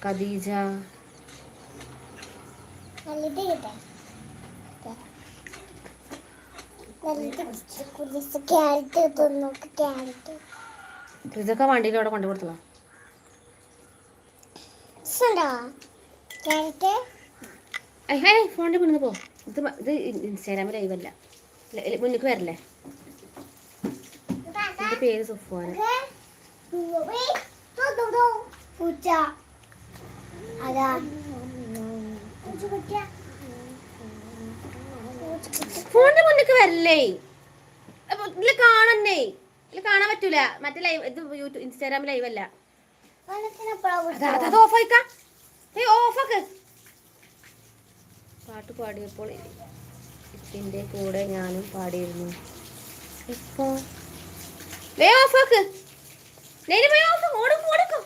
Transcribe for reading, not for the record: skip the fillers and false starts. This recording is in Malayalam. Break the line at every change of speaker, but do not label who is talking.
ഖദീജ. ഇതൊക്കെ വണ്ടിയിൽ അവിടെ കൊണ്ടു കൊടുത്തോ? ഫോണിന്റെ മുന്നിൽ പോ. ഇത് ഇൻസ്റ്റാഗ്രാമിൽ ലൈവല്ല, മുന്നിക്ക് വരല്ലേ. എന്റെ പേര് സുഫാന. ഫോണിന്റെ മുന്നിക്ക് വരല്ലേ, ഇതില് കാണന്നേ. ഇതിൽ കാണാൻ പറ്റൂല. മറ്റേ ലൈവ് ഇത് യൂട്യൂബ് ഇൻസ്റ്റാഗ്രാം ലൈവ് അല്ല. ഓഫാക്ക്. പാട്ട് പാടിയപ്പോൾ ഇതിന്റെ കൂടെ ഞാനും പാടിയിരുന്നു. ഇപ്പൊ ഓഫാക്ക്. ഓടുക്കും.